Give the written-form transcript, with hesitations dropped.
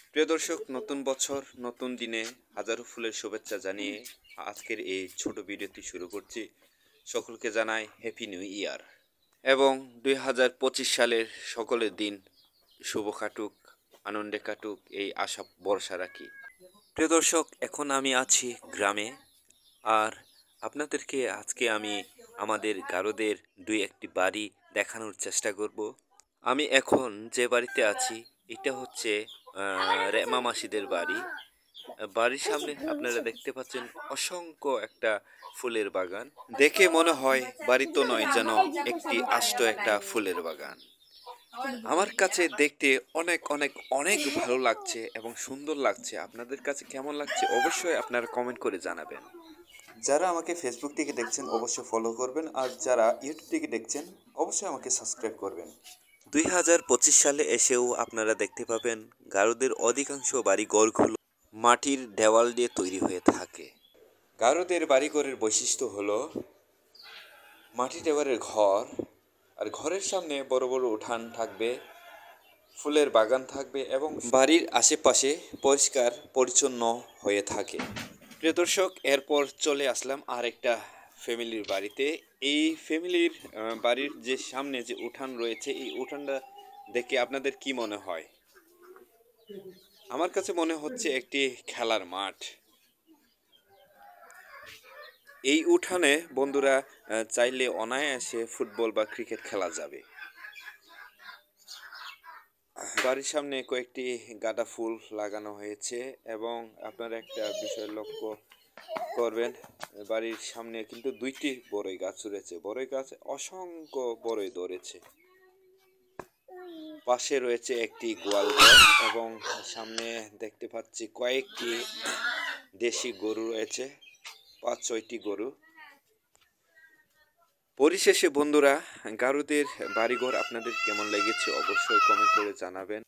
প্রিয় দর্শক, নতুন বছর নতুন দিনে হাজারো ফুলের শুভেচ্ছা জানিয়ে আজকের এই ছোট ভিডিওটি শুরু করছি। সকলকে জানাই হ্যাপি নিউ ইয়ার এবং 2025 সালের সকলের দিন শুভ কাটুক, আনন্দে কাটুক এই আশা ভরসা রাখি। প্রিয় দর্শক, এখন আমি আছি গ্রামে, আর আপনাদেরকে আজকে আমি আমাদের গারোদের দুই একটি বাড়ি দেখানোর চেষ্টা করব। আমি এখন যে বাড়িতে আছি এটা হচ্ছে রেমা মাসিদের বাড়ি। বাড়ির সামনে আপনারা দেখতে পাচ্ছেন অসংখ্য একটা ফুলের বাগান। দেখে মনে হয় বাড়ি তো নয়, যেন একটি আস্ত একটা ফুলের বাগান। আমার কাছে দেখতে অনেক অনেক অনেক ভালো লাগছে এবং সুন্দর লাগছে। আপনাদের কাছে কেমন লাগছে অবশ্যই আপনারা কমেন্ট করে জানাবেন। যারা আমাকে ফেসবুক থেকে দেখছেন অবশ্যই ফলো করবেন, আর যারা ইউটিউব থেকে দেখছেন অবশ্যই আমাকে সাবস্ক্রাইব করবেন। 2025 সালে এসেও আপনারা দেখতে পাবেন গারোদের অধিকাংশ বাড়িঘরগুলো মাটির দেওয়াল দিয়ে তৈরি হয়ে থাকে। গারোদের বাড়িঘরের বৈশিষ্ট্য হলো মাটির দেওয়ালের ঘর, আর ঘরের সামনে বড় বড় উঠান থাকবে, ফুলের বাগান থাকবে এবং বাড়ির আশেপাশে পরিষ্কার পরিচ্ছন্ন হয়ে থাকে। প্রিয় দর্শক, এরপর চলে আসলাম আর একটা ফ্যামিলির বাড়িতে। এই ফ্যামিলির বাড়ির যে সামনে যে উঠান রয়েছে, এই উঠানটা দেখে আপনাদের কি মনে হয়? আমার কাছে মনে হচ্ছে একটি খেলার মাঠ। এই উঠানে বন্ধুরা চাইলে অনায়াসে ফুটবল বা ক্রিকেট খেলা যাবে। বাড়ির সামনে কয়েকটি গাঁদা ফুল লাগানো হয়েছে এবং আপনারা একটা বিষয় লক্ষ্য করবেন, বাড়ির সামনে কিন্তু দুইটি বড়ই গাছ রয়েছে। বড়ই গাছ অসংখ্য বড়ই ধরেছে। পাশে রয়েছে একটি গোয়াল ঘর এবং সামনে দেখতে পাচ্ছি কয়েকটি দেশি গরু রয়েছে, 5-6টি গরু। পরিশেষে বন্ধুরা, গারুদের বাড়িঘর আপনাদের কেমন লেগেছে অবশ্যই কমেন্ট করে জানাবেন।